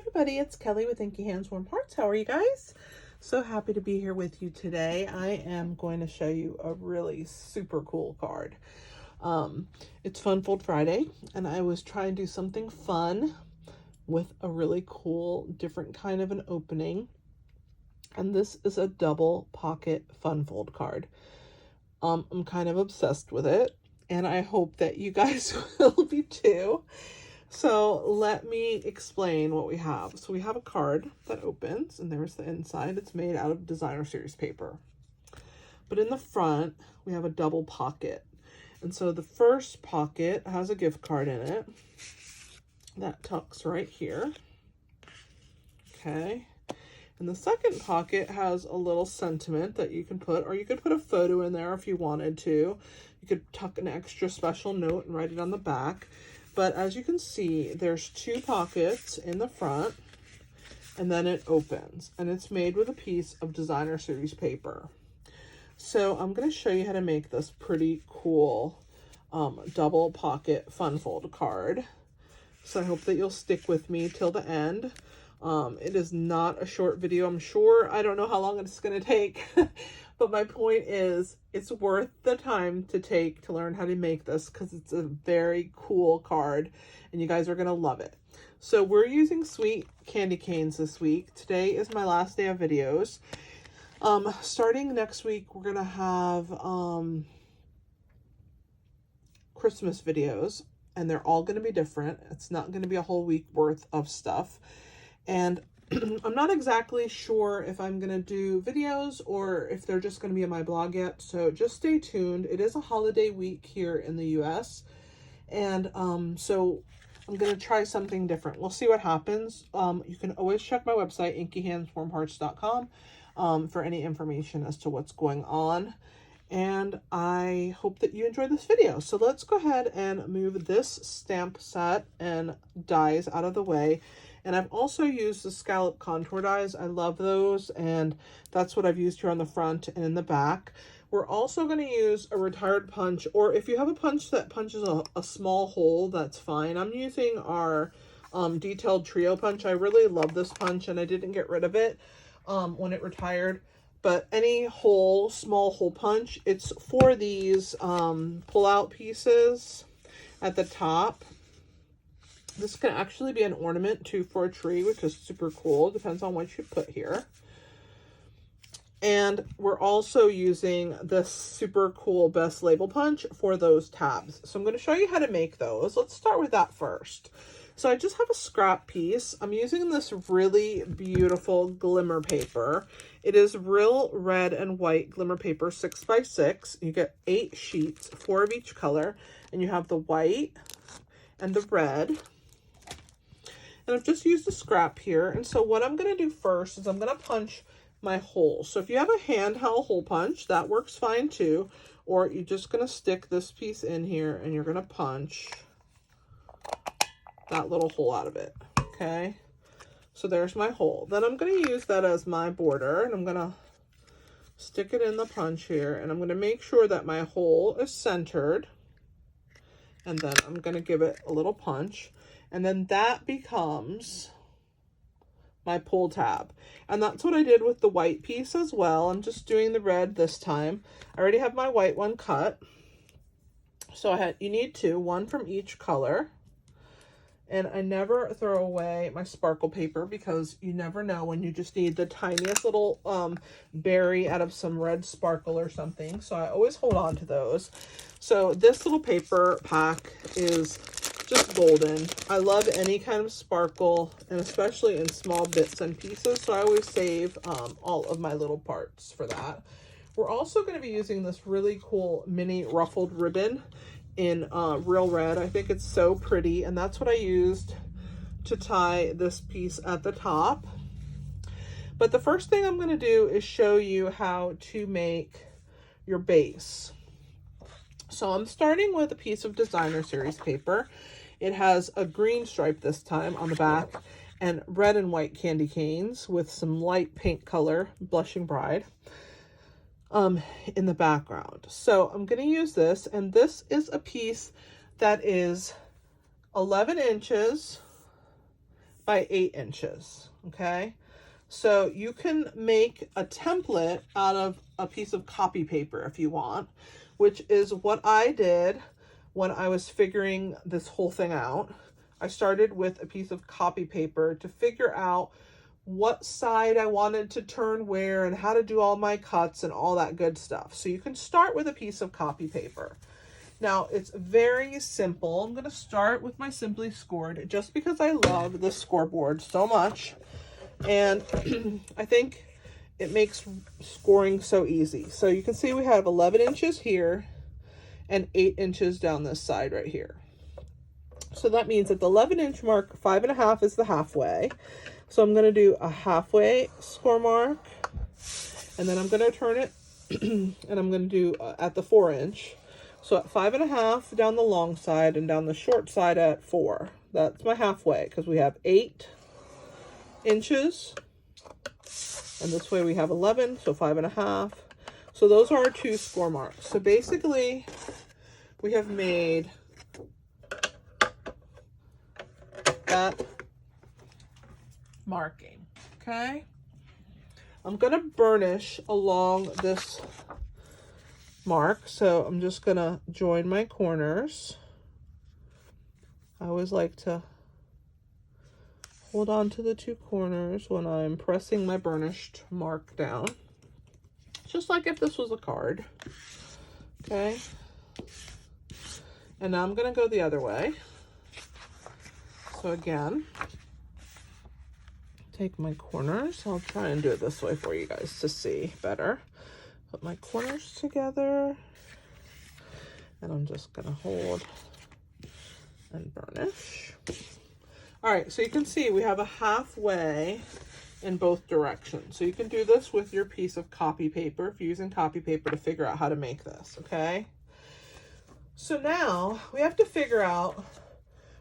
everybody, it's Kelly with Inky Hands Warm Hearts. How are you guys? So happy to be here with you today. I am going to show you a really super cool card. It's Fun Fold Friday, and I was trying to do something fun with a really cool, different kind of an opening. And this is a double pocket fun fold card. I'm kind of obsessed with it, and I hope that you guys will be too. So let me explain what we have. So we have a card that opens, and there's the inside. It's made out of designer series paper. But in the front, we have a double pocket. And so the first pocket has a gift card in it. That tucks right here. Okay. And the second pocket has a little sentiment that you can put, or you could put a photo in there if you wanted to. You could tuck an extra special note and write it on the back. But as you can see, there's two pockets in the front, and then it opens, and it's made with a piece of designer series paper. So I'm going to show you how to make this pretty cool double pocket fun fold card. So I hope that you'll stick with me till the end. It is not a short video, I'm sure. I don't know how long it's going to take, but my point is it's worth the time to take to learn how to make this because it's a very cool card and you guys are going to love it. So we're using sweet candy canes this week. Today is my last day of videos. Starting next week, we're going to have Christmas videos, and they're all going to be different. It's not going to be a whole week worth of stuff. And I'm not exactly sure if I'm going to do videos or if they're just going to be on my blog yet. So just stay tuned. It is a holiday week here in the US. And so I'm going to try something different. We'll see what happens. You can always check my website, inkyhandswarmhearts.com, for any information as to what's going on. And I hope that you enjoyed this video. So let's go ahead and move this stamp set and dies out of the way. And I've also used the scallop contour dies. I love those, and that's what I've used here on the front and in the back. We're also going to use a retired punch, or if you have a punch that punches a small hole, that's fine. I'm using our detailed trio punch. I really love this punch, and I didn't get rid of it when it retired. But any hole, small hole punch, it's for these pull-out pieces at the top. This can actually be an ornament too for a tree, which is super cool. Depends on what you put here. And we're also using this super cool best label punch for those tabs. So I'm going to show you how to make those. Let's start with that first. So I just have a scrap piece. I'm using this really beautiful glimmer paper. It is real red and white glimmer paper, 6x6. You get 8 sheets, 4 of each color, and you have the white and the red. And I've just used a scrap here. And so what I'm going to do first is I'm going to punch my holes. So if you have a handheld hole punch, that works fine too. Or you're just going to stick this piece in here and you're going to punch that little hole out of it. Okay. So there's my hole. Then I'm going to use that as my border, and I'm going to stick it in the punch here. And I'm going to make sure that my hole is centered. And then I'm going to give it a little punch. And then that becomes my pull tab. And that's what I did with the white piece as well. I'm just doing the red this time. I already have my white one cut. So you need two, one from each color. And I never throw away my sparkle paper because you never know when you just need the tiniest little berry out of some red sparkle or something. So I always hold on to those. So this little paper pack is just golden. I love any kind of sparkle, and especially in small bits and pieces. So I always save all of my little parts for that. We're also going to be using this really cool mini ruffled ribbon in real red. I think it's so pretty, and that's what I used to tie this piece at the top. But the first thing I'm going to do is show you how to make your base. So I'm starting with a piece of designer series paper. It has a green stripe this time on the back and red and white candy canes with some light pink color, Blushing Bride, in the background. So I'm going to use this, and this is a piece that is 11 inches by 8 inches, okay? So you can make a template out of a piece of copy paper if you want, which is what I did when I was figuring this whole thing out. I started with a piece of copy paper to figure out what side I wanted to turn where and how to do all my cuts and all that good stuff. So you can start with a piece of copy paper. Now, it's very simple. I'm going to start with my Simply Scored just because I love this scoreboard so much. And I think it makes scoring so easy. So you can see we have 11 inches here and 8 inches down this side right here. So that means at the 11-inch mark, 5.5 is the halfway. So I'm going to do a halfway score mark. And then I'm going to turn it and I'm going to do at the 4-inch. So at 5.5 down the long side and down the short side at 4. That's my halfway because we have 8 inches. And this way we have 11, so 5.5. So those are our 2 score marks. So basically we have made that marking, okay? I'm going to burnish along this mark, so I'm just gonna join my corners. I always like to hold on to the 2 corners when I'm pressing my burnished mark down, just like if this was a card, okay? And now I'm gonna go the other way. So again, take my corners. I'll try and do it this way for you guys to see better. Put my corners together, and I'm just gonna hold and burnish. All right, so you can see we have a halfway in both directions. So you can do this with your piece of copy paper if you're using copy paper to figure out how to make this, okay? So now we have to figure out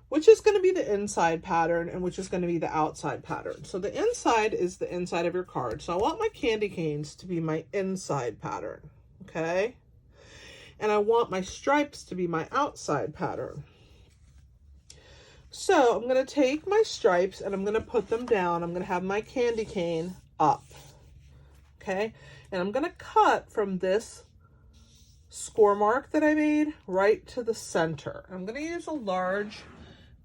which is going to be the inside pattern and which is going to be the outside pattern. So the inside is the inside of your card. So I want my candy canes to be my inside pattern, okay? And I want my stripes to be my outside pattern. So I'm going to take my stripes and I'm going to put them down. I'm going to have my candy cane up, okay? And I'm going to cut from this score mark that I made right to the center. I'm going to use a large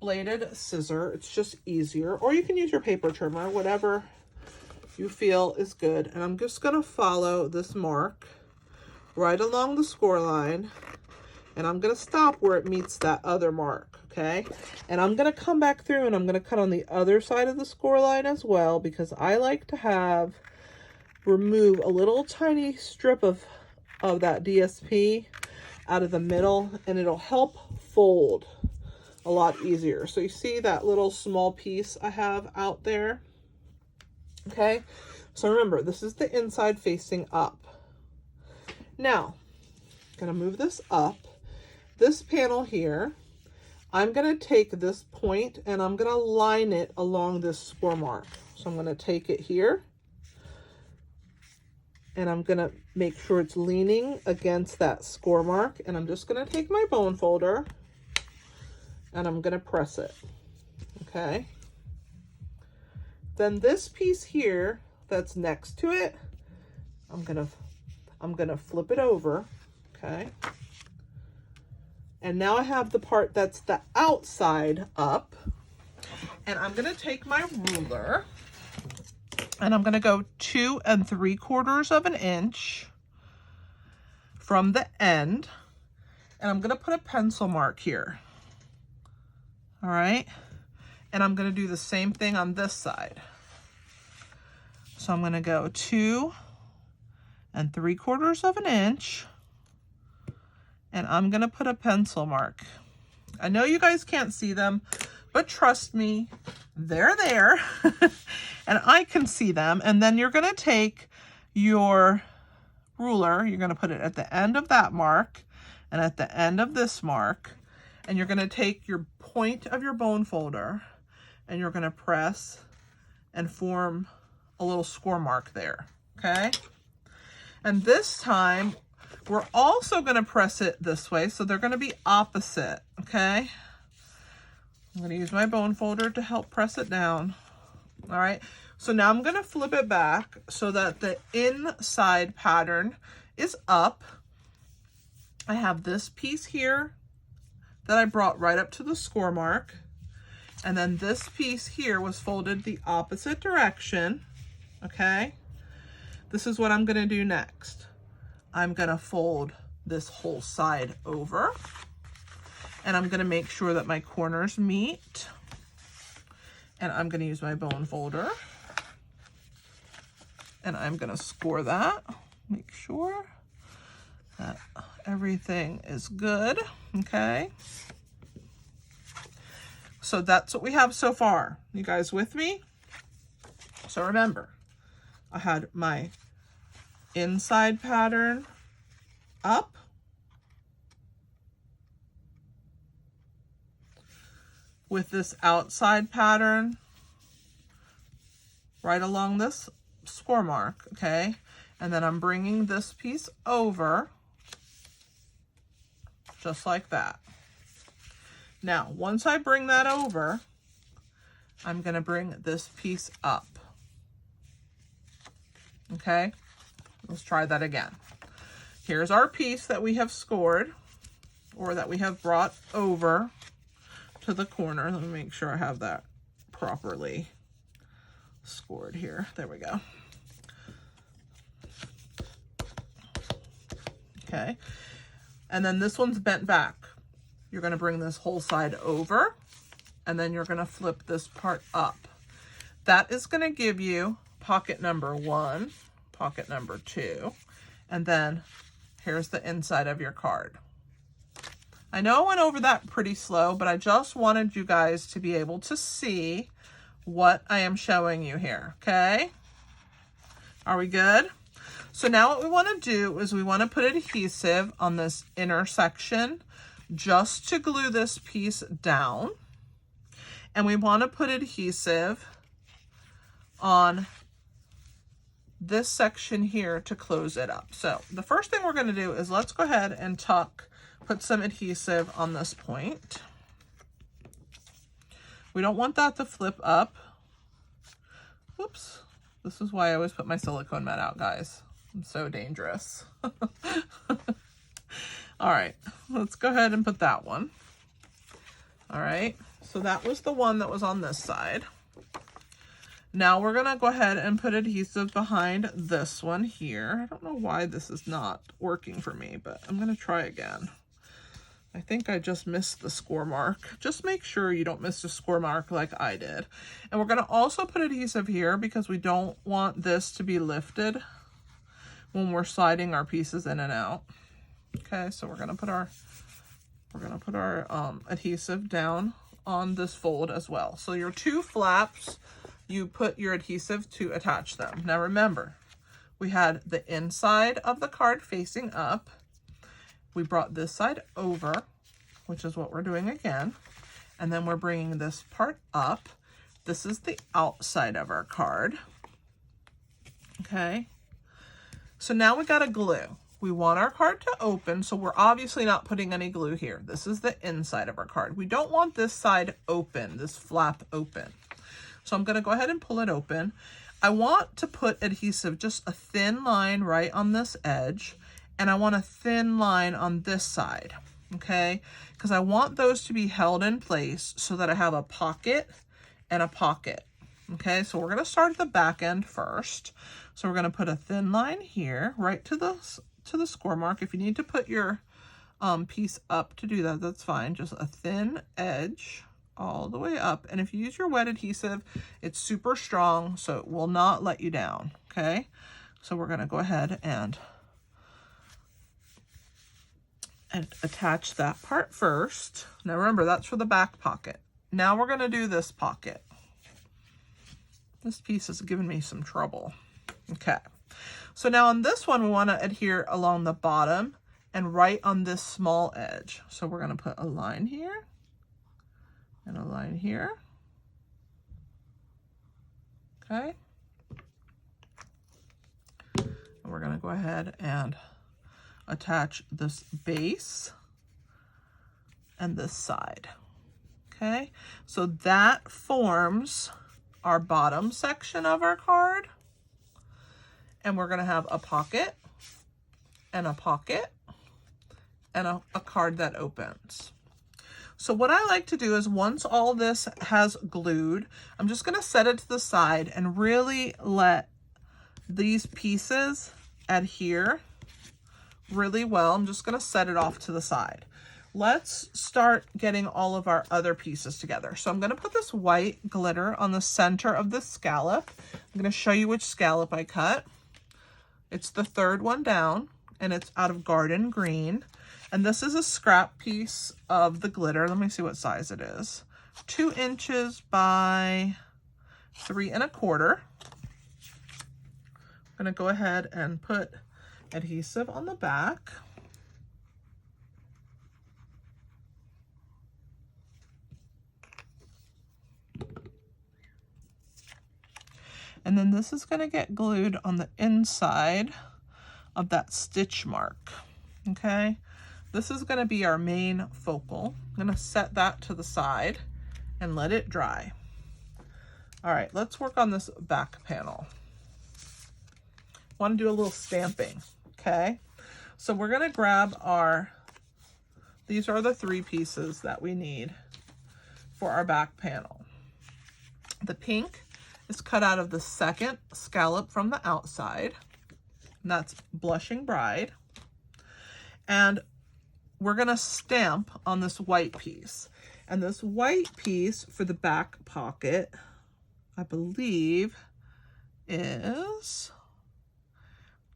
bladed scissor. It's just easier, or you can use your paper trimmer, whatever you feel is good. And I'm just going to follow this mark right along the score line, and I'm going to stop where it meets that other mark, okay? And I'm going to come back through and I'm going to cut on the other side of the score line as well, because I like to remove a little tiny strip of that DSP out of the middle, and it'll help fold a lot easier. So you see that little small piece I have out there, okay? So remember, this is the inside facing up. Now, I'm gonna move this up. This panel here, I'm gonna take this point and I'm gonna line it along this score mark. So I'm gonna take it here and I'm gonna make sure it's leaning against that score mark, and I'm just gonna take my bone folder and I'm gonna press it, okay? Then this piece here that's next to it, I'm gonna flip it over, okay? And now I have the part that's the outside up, and I'm gonna take my ruler and I'm gonna go 2 3/4 of an inch from the end, and I'm gonna put a pencil mark here. All right, and I'm going to do the same thing on this side. So I'm going to go 2 3/4 of an inch, and I'm going to put a pencil mark. I know you guys can't see them, but trust me, they're there, and I can see them. And then you're going to take your ruler, you're going to put it at the end of that mark and at the end of this mark, and you're going to take your point of your bone folder and you're going to press and form a little score mark there, okay? And this time we're also going to press it this way, so they're going to be opposite, okay? I'm going to use my bone folder to help press it down. All right, so now I'm going to flip it back so that the inside pattern is up. I have this piece here that I brought right up to the score mark. And then this piece here was folded the opposite direction, okay? This is what I'm gonna do next. I'm gonna fold this whole side over, and I'm gonna make sure that my corners meet. And I'm gonna use my bone folder, and I'm gonna score that, make sure that everything is good, okay? So that's what we have so far. You guys with me? So remember, I had my inside pattern up, with this outside pattern right along this score mark, okay? And then I'm bringing this piece over just like that. Now, once I bring that over, I'm going to bring this piece up. Okay, let's try that again. Here's our piece that we have scored, or that we have brought over to the corner. Let me make sure I have that properly scored here. There we go. Okay, and then this one's bent back. You're going to bring this whole side over, and then you're going to flip this part up. That is going to give you pocket number 1, pocket number 2, and then here's the inside of your card. I know I went over that pretty slow, but I just wanted you guys to be able to see what I am showing you here, okay? Are we good? So now what we want to do is we want to put adhesive on this inner section just to glue this piece down. And we want to put adhesive on this section here to close it up. So the first thing we're going to do is let's go ahead and put some adhesive on this point. We don't want that to flip up. Whoops. This is why I always put my silicone mat out, guys. I'm so dangerous. All right, let's go ahead and put that one. All right, so that was the one that was on this side. Now we're gonna go ahead and put adhesive behind this one here. I don't know why this is not working for me, but I'm gonna try again. I think I just missed the score mark. Just make sure you don't miss the score mark like I did. And we're gonna also put adhesive here because we don't want this to be lifted when we're sliding our pieces in and out. Okay, so we're gonna put our adhesive down on this fold as well. So your 2 flaps, you put your adhesive to attach them. Now remember, we had the inside of the card facing up. We brought this side over, which is what we're doing again. And then we're bringing this part up. This is the outside of our card. Okay. So now we got to glue. We want our card to open, so we're obviously not putting any glue here. This is the inside of our card. We don't want this side open, this flap open. So I'm going to go ahead and pull it open. I want to put adhesive, just a thin line right on this edge, and I want a thin line on this side, okay? Because I want those to be held in place so that I have a pocket and a pocket, okay? So we're going to start at the back end first. So we're going to put a thin line here, right to the score mark. If you need to put your piece up to do that, that's fine. Just a thin edge all the way up. And if you use your wet adhesive, it's super strong, so it will not let you down, okay? So we're going to go ahead and attach that part first. Now remember, that's for the back pocket. Now we're going to do this pocket. This piece is giving me some trouble. Okay. So now on this one, we want to adhere along the bottom and right on this small edge. So we're going to put a line here and a line here. Okay. And we're going to go ahead and attach this base and this side. Okay, so that forms our bottom section of our card. And we're gonna have a pocket and a pocket and a card that opens. So what I like to do is once all this has glued, I'm just gonna set it to the side and really let these pieces adhere really well. I'm just gonna set it off to the side. Let's start getting all of our other pieces together. So I'm gonna put this white glitter on the center of the scallop. I'm gonna show you which scallop I cut. It's the third one down, and it's out of garden green. And this is a scrap piece of the glitter. Let me see what size it is. 2 inches by 3 1/4. I'm gonna go ahead and put adhesive on the back. And then this is gonna get glued on the inside of that stitch mark, okay? This is gonna be our main focal. I'm gonna set that to the side and let it dry. All right, let's work on this back panel. Want to do a little stamping, okay? So we're gonna grab these are the 3 pieces that we need for our back panel. The pink is cut out of the second scallop from the outside, and that's Blushing Bride. And we're gonna stamp on this white piece. And this white piece for the back pocket, I believe, is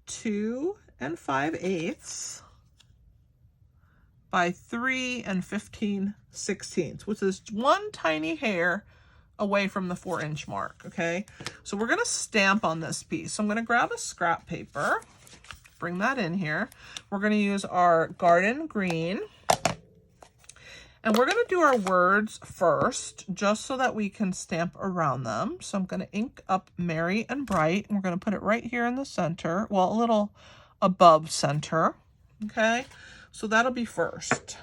2 5/8 by 3 15/16, which is 1 tiny hair away from the 4-inch mark, okay? So we're gonna stamp on this piece. So I'm gonna grab a scrap paper, bring that in here. We're gonna use our garden green, and we're gonna do our words first, just so that we can stamp around them. So I'm gonna ink up Merry and Bright, and we're gonna put it right here in the center, well, a little above center, okay? So that'll be first.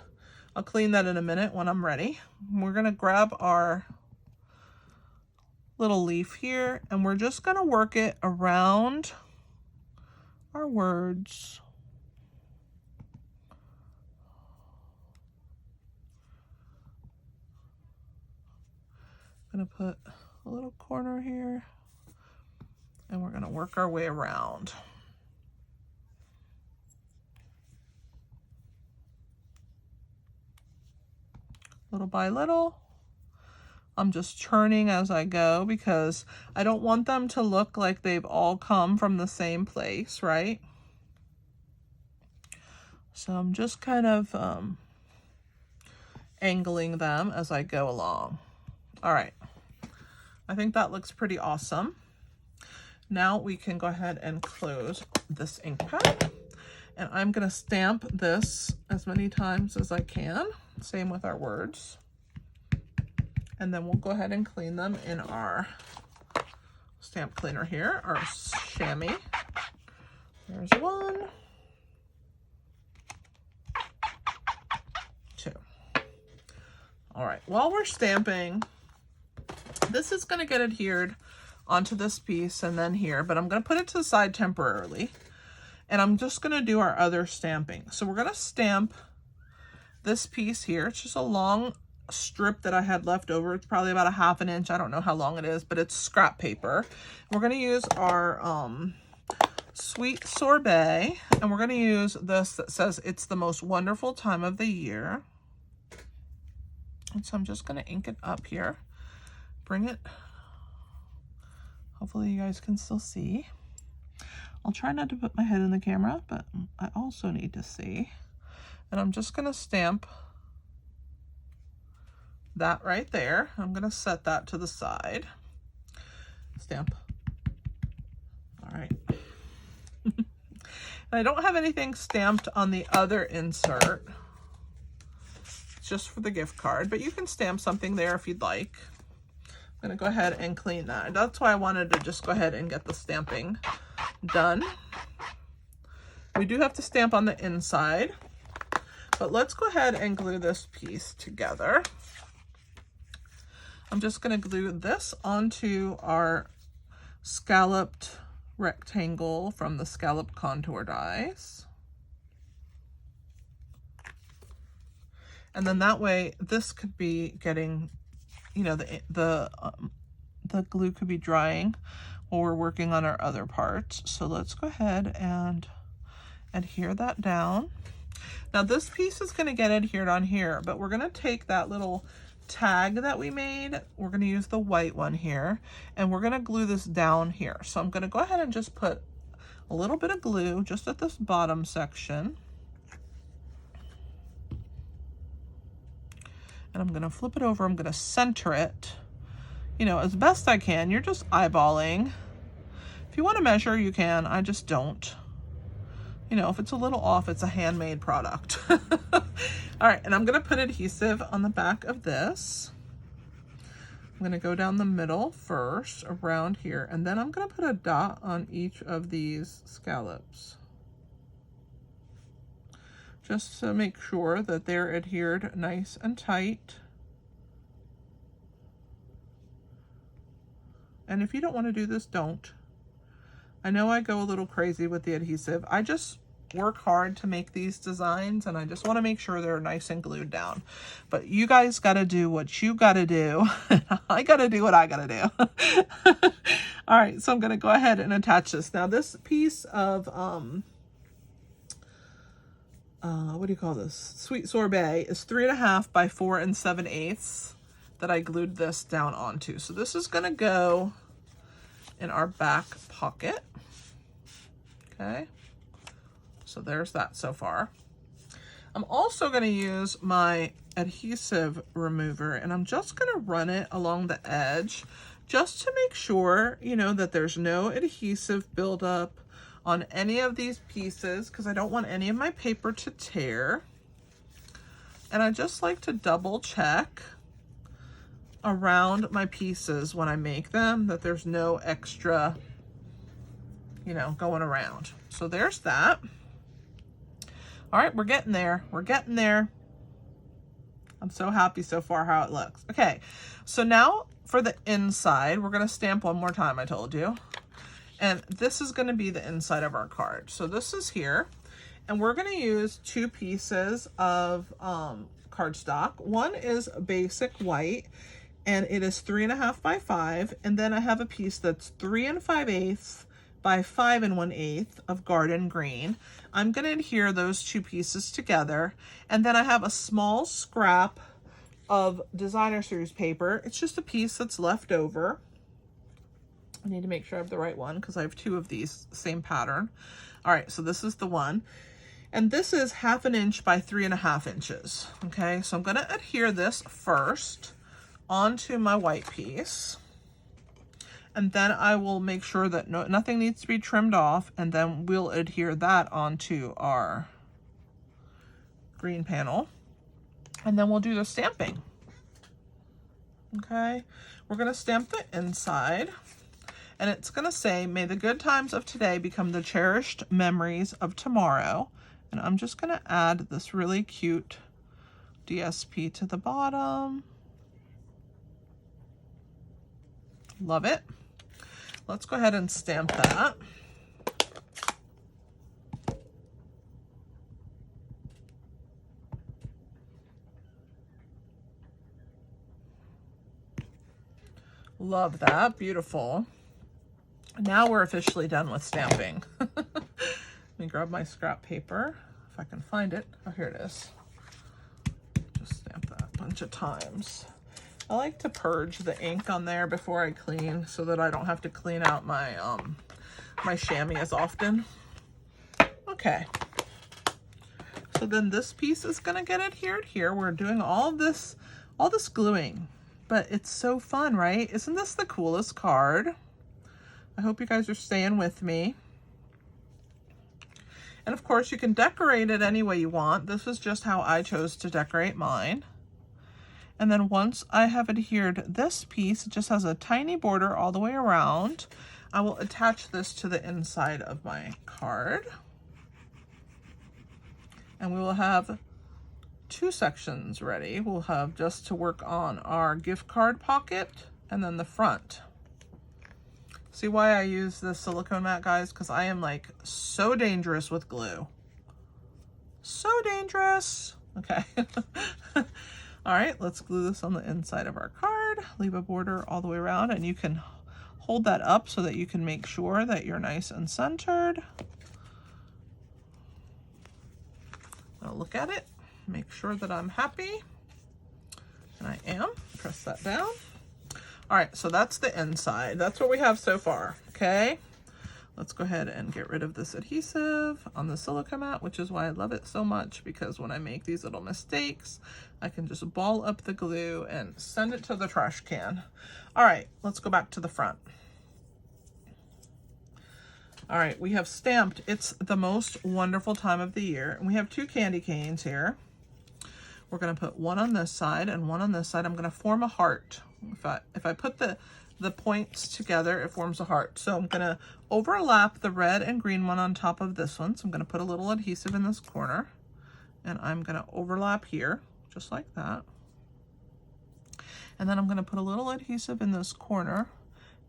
I'll clean that in a minute when I'm ready. We're gonna grab our little leaf here, and we're just gonna work it around our words. I'm gonna put a little corner here, and we're gonna work our way around. Little by little. I'm just churning as I go because I don't want them to look like they've all come from the same place, right? So I'm just kind of angling them as I go along. All right, I think that looks pretty awesome. Now we can go ahead and close this ink pad, and I'm gonna stamp this as many times as I can. Same with our words. And then we'll go ahead and clean them in our stamp cleaner here, our chamois. There's 1, 2. All right, while we're stamping, this is gonna get adhered onto this piece and then here, but I'm gonna put it to the side temporarily. And I'm just gonna do our other stamping. So we're gonna stamp this piece here. It's just a long strip that I had left over. It's probably about 1/2 inch. I don't know how long it is, but it's scrap paper. We're going to use our Sweet Sorbet, and we're going to use this that says it's the most wonderful time of the year. And so I'm just going to ink it up here, bring it. Hopefully you guys can still see. I'll try not to put my head in the camera, but I also need to see. And I'm just going to stamp that right there. I'm going to set that to the side. Stamp. All right. I don't have anything stamped on the other insert. It's just for the gift card, but you can stamp something there if you'd like. I'm going to go ahead and clean that. That's why I wanted to just go ahead and get the stamping done. We do have to stamp on the inside, but let's go ahead and glue this piece together. I'm just going to glue this onto our scalloped rectangle from the scallop contour dies. And then that way this could be getting, you know, the glue could be drying while we're working on our other parts. So let's go ahead and adhere that down. Now this piece is going to get adhered on here, but we're going to take that little tag that we made, we're going to use the white one here, and we're going to glue this down here. So I'm going to go ahead and just put a little bit of glue just at this bottom section. And I'm going to flip it over. I'm going to center it, you know, as best I can. You're just eyeballing. If you want to measure, you can. I just don't. You know, if it's a little off, it's a handmade product. All right, and I'm going to put adhesive on the back of this. I'm going to go down the middle first, around here, and then I'm going to put a dot on each of these scallops, just to make sure that they're adhered nice and tight. And if you don't want to do this, don't. I know I go a little crazy with the adhesive. I just work hard to make these designs, and I just want to make sure they're nice and glued down. But you guys got to do what you got to do. I got to do what I got to do. All right, so I'm going to go ahead and attach this. Now this piece of, what do you call this? Sweet sorbet is 3.5 by 4 7/8 that I glued this down onto. So this is going to go in our back pocket. Okay. So there's that so far. I'm also going to use my adhesive remover, and I'm just going to run it along the edge just to make sure, you know, that there's no adhesive buildup on any of these pieces, because I don't want any of my paper to tear. And I just like to double check around my pieces when I make them that there's no extra, you know, going around. So there's that. All right, we're getting there. We're getting there. I'm so happy so far how it looks. Okay, so now for the inside, we're going to stamp one more time, I told you. And this is going to be the inside of our card. So this is here. And we're going to use 2 pieces of cardstock. One is basic white, and it is 3.5 by 5. And then I have a piece that's 3 5/8 by 5 1/8 of garden green. I'm going to adhere those 2 pieces together. And then I have a small scrap of designer series paper. It's just a piece that's left over. I need to make sure I have the right one because I have 2 of these, same pattern. All right, so this is the one. And this is 1/2 inch by 3.5 inches. Okay, so I'm going to adhere this first onto my white piece. And then I will make sure that nothing needs to be trimmed off, and then we'll adhere that onto our green panel. And then we'll do the stamping. Okay, we're going to stamp the inside. And it's going to say, may the good times of today become the cherished memories of tomorrow. And I'm just going to add this really cute DSP to the bottom. Love it. Let's go ahead and stamp that. Love that. Beautiful. Now we're officially done with stamping. Let me grab my scrap paper, if I can find it. Oh, here it is. Just stamp that a bunch of times. I like to purge the ink on there before I clean so that I don't have to clean out my my chamois as often. Okay. So then this piece is going to get adhered here. We're doing all this gluing, but it's so fun, right? Isn't this the coolest card? I hope you guys are staying with me. And of course, you can decorate it any way you want. This is just how I chose to decorate mine. And then once I have adhered this piece, it just has a tiny border all the way around. I will attach this to the inside of my card. And we will have 2 sections ready. We'll have just to work on our gift card pocket and then the front. See why I use this silicone mat, guys? Because I am like so dangerous with glue. So dangerous. Okay. All right, let's glue this on the inside of our card. Leave a border all the way around, and you can hold that up so that you can make sure that you're nice and centered. I'll look at it, make sure that I'm happy, and I am. Press that down. All right, so that's the inside. That's what we have so far, okay? Let's go ahead and get rid of this adhesive on the silicone mat, which is why I love it so much, because when I make these little mistakes, I can just ball up the glue and send it to the trash can. All right, let's go back to the front. All right, we have stamped It's the Most Wonderful Time of the Year, and we have 2 candy canes here. We're gonna put one on this side and one on this side. I'm gonna form a heart. If I put the points together, it forms a heart. So I'm gonna overlap the red and green one on top of this one. So I'm gonna put a little adhesive in this corner, and I'm gonna overlap here, just like that. And then I'm gonna put a little adhesive in this corner,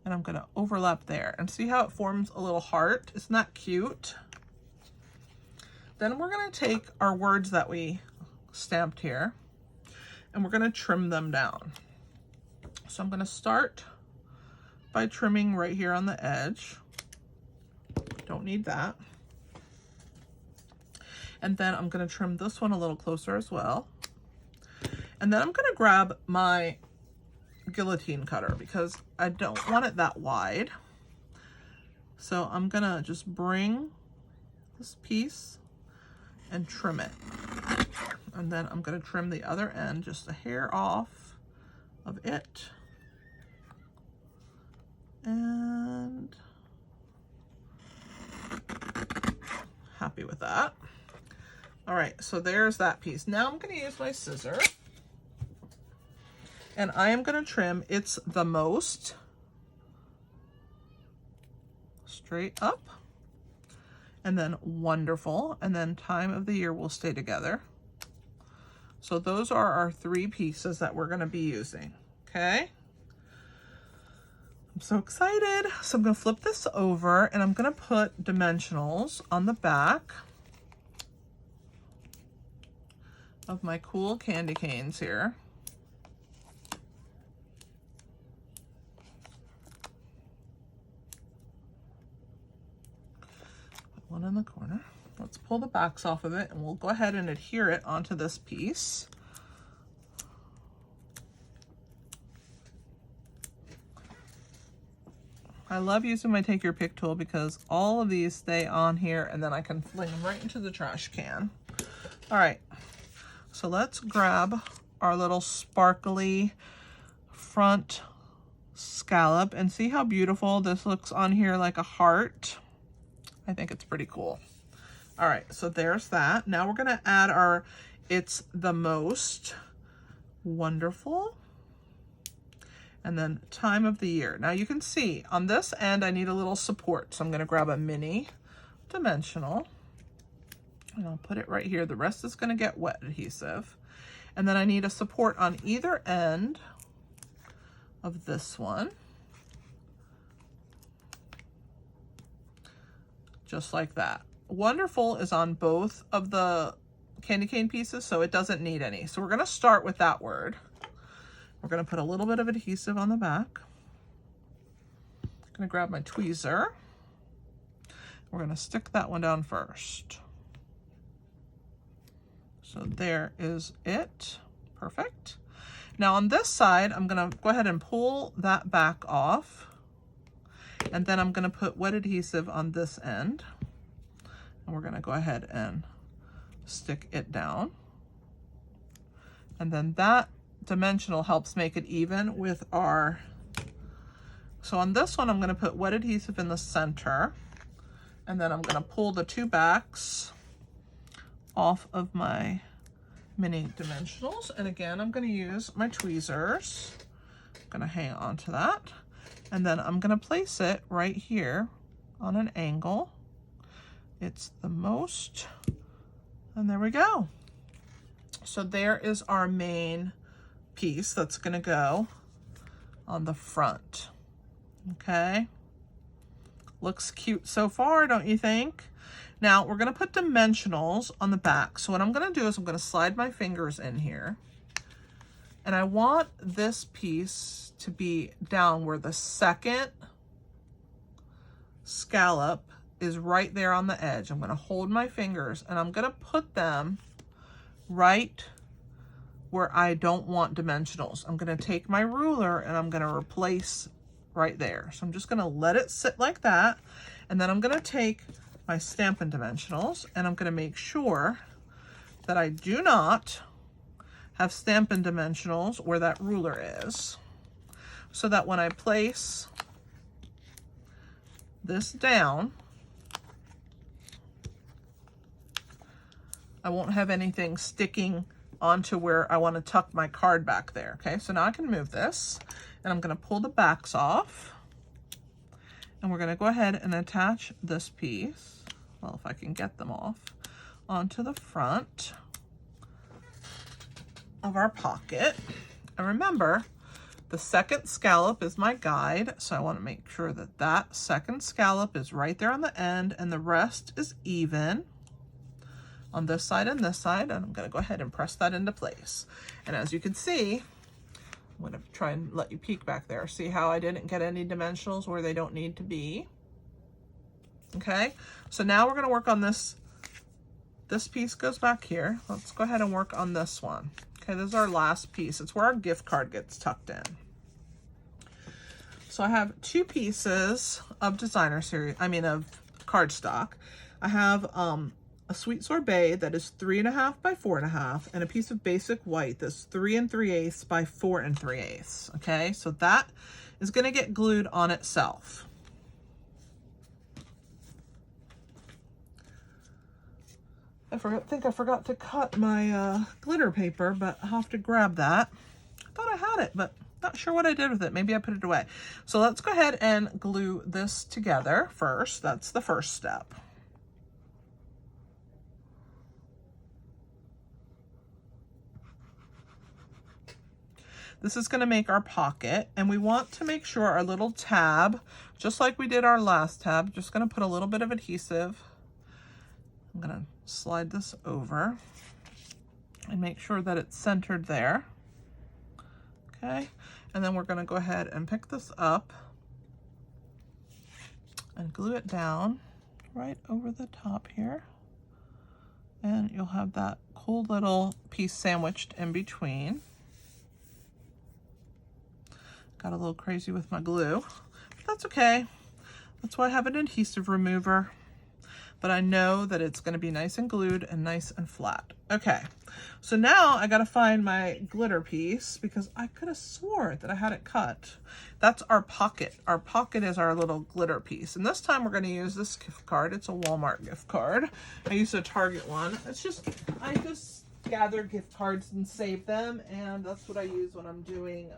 and I'm gonna overlap there. And see how it forms a little heart? Isn't that cute? Then we're gonna take our words that we stamped here, and we're gonna trim them down. So I'm gonna start by trimming right here on the edge. Don't need that. And then I'm gonna trim this one a little closer as well. And then I'm gonna grab my guillotine cutter because I don't want it that wide. So I'm gonna just bring this piece and trim it. And then I'm gonna trim the other end, just a hair off of it. And happy with that. All right, so there's that piece. Now I'm gonna use my scissors, and I am gonna trim It's the Most straight up, and then Wonderful, and then Time of the Year will stay together. So those are our 3 pieces that we're gonna be using, okay? I'm so excited. So I'm gonna flip this over, and I'm gonna put dimensionals on the back of my cool candy canes here. Put one in the corner. Let's pull the backs off of it, and we'll go ahead and adhere it onto this piece. I love using my Take Your Pick tool because all of these stay on here, and then I can fling them right into the trash can. All right, so let's grab our little sparkly front scallop and see how beautiful this looks on here, like a heart. I think it's pretty cool. All right, so there's that. Now we're gonna add our It's the Most Wonderful, and then Time of the Year. Now you can see on this end, I need a little support. So I'm gonna grab a mini dimensional, and I'll put it right here. The rest is gonna get wet adhesive. And then I need a support on either end of this one. Just like that. Wonderful is on both of the candy cane pieces, so it doesn't need any. So we're gonna start with that word. We're gonna put a little bit of adhesive on the back. I'm gonna grab my tweezer. We're gonna stick that one down first. So there is it, perfect. Now on this side, I'm gonna go ahead and pull that back off, and then I'm gonna put wet adhesive on this end, and we're gonna go ahead and stick it down. And then that dimensional helps make it even with our, so on this one, I'm gonna put wet adhesive in the center, and then I'm gonna pull the 2 backs off of my mini dimensionals. And again, I'm gonna use my tweezers. I'm gonna hang on to that. And then I'm gonna place it right here on an angle. It's the most, and there we go. so there is our main piece that's gonna go on the front. Okay, looks cute so far, don't you think? Now we're gonna put dimensionals on the back. So what I'm gonna do is I'm gonna slide my fingers in here, and I want this piece to be down where the second scallop is right there on the edge. I'm gonna hold my fingers and I'm gonna put them right where I don't want dimensionals. I'm gonna take my ruler and I'm gonna replace right there. So I'm just gonna let it sit like that. And then I'm gonna take my Stampin' Dimensionals and I'm gonna make sure that I do not have Stampin' Dimensionals where that ruler is, so that when I place this down, I won't have anything sticking onto where I want to tuck my card back there. Okay, so now I can move this and I'm going to pull the backs off and we're going to go ahead and attach this piece, well, if I can get them off, onto the front of our pocket. And remember, the second scallop is my guide, so I want to make sure that that second scallop is right there on the end and the rest is even on this side and this side, and I'm going to go ahead and press that into place. And as you can see, I'm going to try and let you peek back there. See how I didn't get any dimensionals where they don't need to be? Okay, so now we're going to work on this. This piece goes back here. Let's go ahead and work on this one. Okay, this is our last piece. It's where our gift card gets tucked in. So I have two pieces of designer series, of cardstock. I have a sweet sorbet that is 3.5 by 4.5, and a piece of basic white that's 3 3/8 by 4 3/8. Okay, so that is going to get glued on itself. I think I forgot to cut my glitter paper, but I'll have to grab that. I thought I had it, but not sure what I did with it. Maybe I put it away. So let's go ahead and glue this together first. That's the first step. This is going to make our pocket, and we want to make sure our little tab, just like we did our last tab, just going to put a little bit of adhesive. I'm going to slide this over and make sure that it's centered there. Okay, and then we're going to go ahead and pick this up and glue it down right over the top here. And you'll have that cool little piece sandwiched in between. Got a little crazy with my glue, but that's okay. That's why I have an adhesive remover. But I know that it's going to be nice and glued and nice and flat. Okay, so now I got to find my glitter piece because I could have swore that I had it cut. That's our pocket. Our pocket is our little glitter piece. And this time we're going to use this gift card. It's a Walmart gift card. I used a Target one. I just gather gift cards and save them, and that's what I use when I'm doing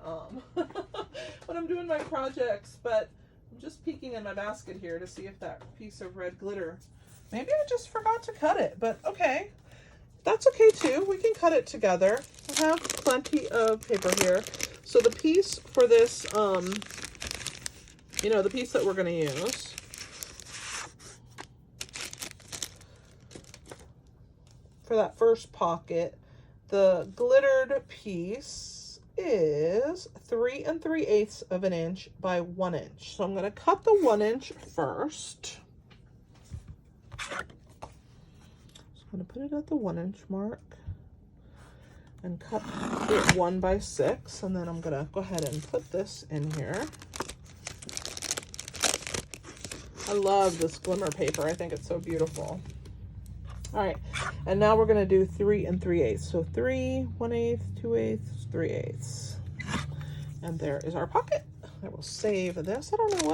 when I'm doing my projects. But I'm just peeking in my basket here to see if that piece of red glitter, maybe I just forgot to cut it, but okay, that's okay too. We can cut it together. I have plenty of paper here. So the piece for this, the piece that we're going to use, for that first pocket, the glittered piece is 3 3/8 of an inch by 1 inch. So I'm going to cut the 1 inch first. So I'm going to put it at the 1 inch mark and cut it 1 by 6. And then I'm going to go ahead and put this in here. I love this glimmer paper. I think it's so beautiful. All right, and now we're gonna do 3 3/8. So 3 1/8, 2/8, 3/8, and there is our pocket. I will save this. I don't know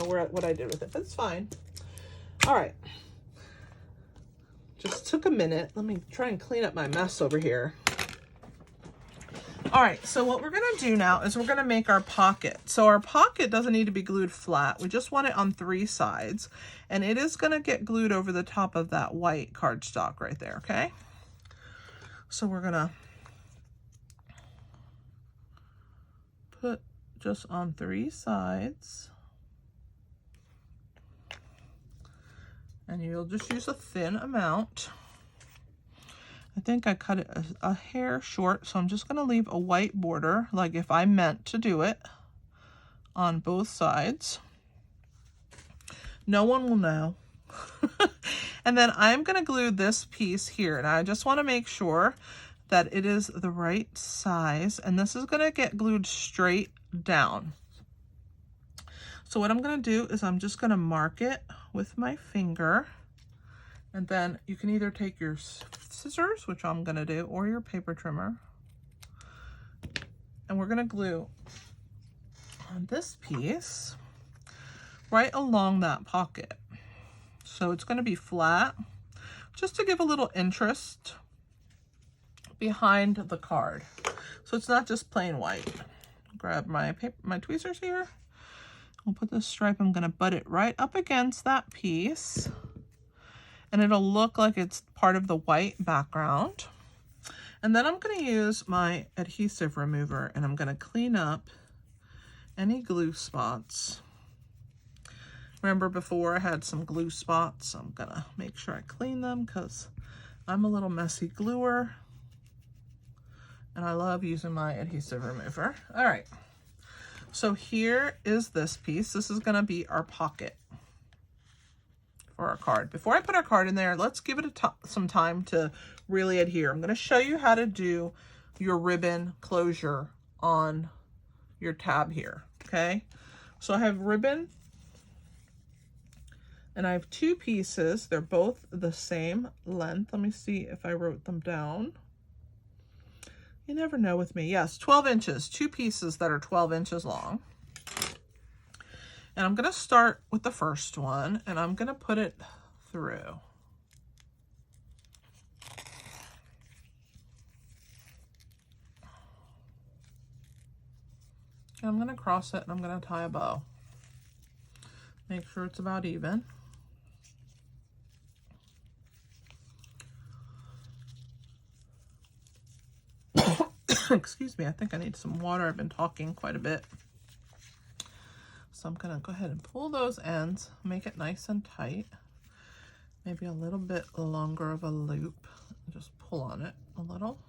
what what I did with it, but it's fine. All right, just took a minute. Let me try and clean up my mess over here. All right, so what we're gonna do now is we're gonna make our pocket. So our pocket doesn't need to be glued flat. We just want it on 3 sides, and it is gonna get glued over the top of that white cardstock right there, okay? So we're gonna put just on 3 sides. And you'll just use a thin amount. I think I cut it a hair short, so I'm just gonna leave a white border, like if I meant to do it, on both sides. No one will know. And then I'm gonna glue this piece here, and I just wanna make sure that it is the right size, and this is gonna get glued straight down. So what I'm gonna do is I'm just gonna mark it with my finger, and then you can either take your scissors, which I'm gonna do, or your paper trimmer, and we're gonna glue on this piece right along that pocket. So it's gonna be flat, just to give a little interest behind the card. So it's not just plain white. Grab my paper, my tweezers here. I'll put this stripe, I'm gonna butt it right up against that piece, and it'll look like it's part of the white background. And then I'm gonna use my adhesive remover, and I'm gonna clean up any glue spots. Remember before I had some glue spots? I'm gonna make sure I clean them because I'm a little messy gluer, and I love using my adhesive remover. All right, so here is this piece. This is gonna be our pocket for our card. Before I put our card in there, let's give it some time to really adhere. I'm gonna show you how to do your ribbon closure on your tab here, okay? So I have ribbon, and I have 2 pieces. They're both the same length. Let me see if I wrote them down. You never know with me. Yes, 12 inches, 2 pieces that are 12 inches long. And I'm gonna start with the first one, and I'm gonna put it through. And I'm gonna cross it, and I'm gonna tie a bow. Make sure it's about even. Excuse me, I think I need some water. I've been talking quite a bit. So I'm gonna go ahead and pull those ends, make it nice and tight. Maybe a little bit longer of a loop. Just pull on it a little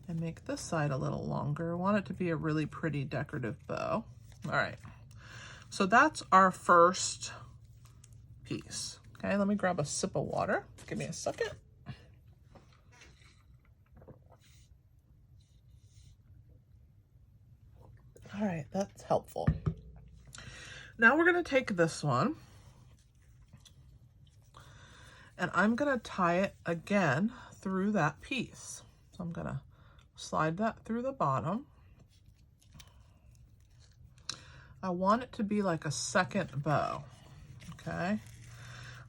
and make this side a little longer. I want it to be a really pretty decorative bow. All right, so that's our first piece. Okay, let me grab a sip of water. Give me a second. All right, that's helpful. Now we're gonna take this one, and I'm gonna tie it again through that piece. So I'm gonna slide that through the bottom. I want it to be like a second bow, okay?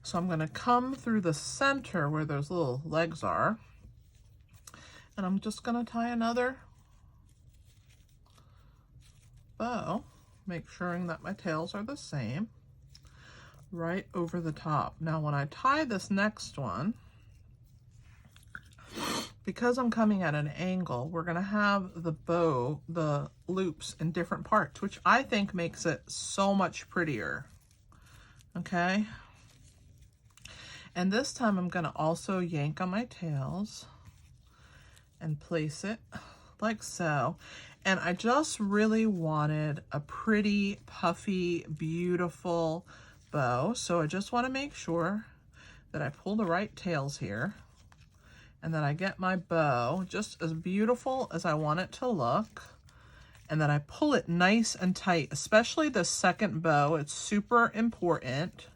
So I'm gonna come through the center where those little legs are, and I'm just gonna tie another bow, make sure that my tails are the same, right over the top. Now when I tie this next one, because I'm coming at an angle, we're gonna have the bow, the loops in different parts, which I think makes it so much prettier, okay? And this time I'm gonna also yank on my tails and place it like so. And I just really wanted a pretty, puffy, beautiful bow. So I just want to make sure that I pull the right tails here and that I get my bow just as beautiful as I want it to look. And that I pull it nice and tight, especially the second bow. It's super important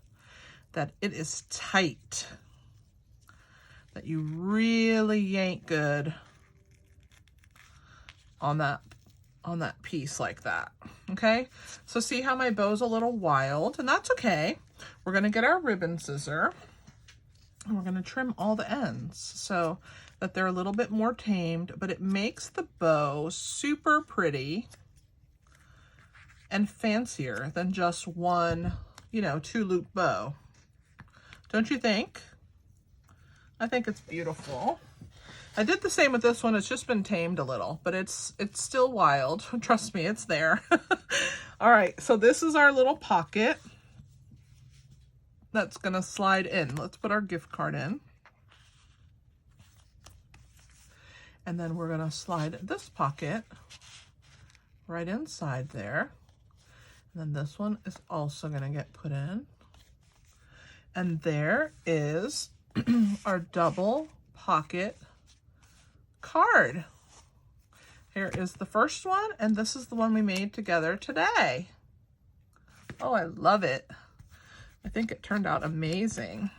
that it is tight, that you really yank good on that piece like that, okay? So see how my bow's a little wild, and that's okay. We're gonna get our ribbon scissor, and we're gonna trim all the ends so that they're a little bit more tamed, but it makes the bow super pretty and fancier than just one, you know, 2-loop bow. Don't you think? I think it's beautiful. I did the same with this one. It's just been tamed a little, but it's still wild. Trust me, it's there. All right, so this is our little pocket that's gonna slide in. Let's put our gift card in. And then we're gonna slide this pocket right inside there. And then this one is also gonna get put in. And there is our double pocket card. Here is the first one, and this is the one we made together today. Oh, I love it. I think it turned out amazing.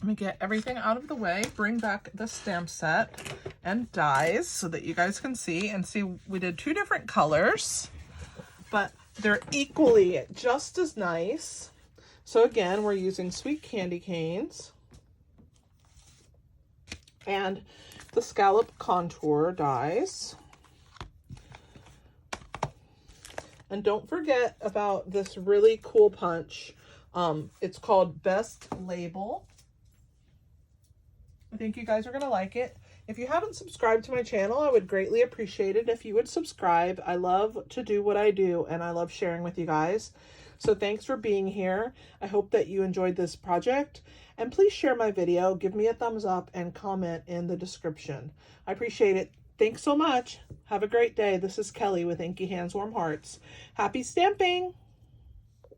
Let me get everything out of the way, bring back the stamp set and dies so that you guys can see. And see, we did 2 different colors, but they're equally just as nice. So again, we're using sweet candy canes and the scallop contour dies. And don't forget about this really cool punch. It's called Best Label. I think you guys are gonna like it. If you haven't subscribed to my channel, I would greatly appreciate it if you would subscribe. I love to do what I do, and I love sharing with you guys. So thanks for being here. I hope that you enjoyed this project, and please share my video, give me a thumbs up, and comment in the description. I appreciate it. Thanks so much. Have a great day. This is Kelly with Inky Hands Warm Hearts. Happy stamping!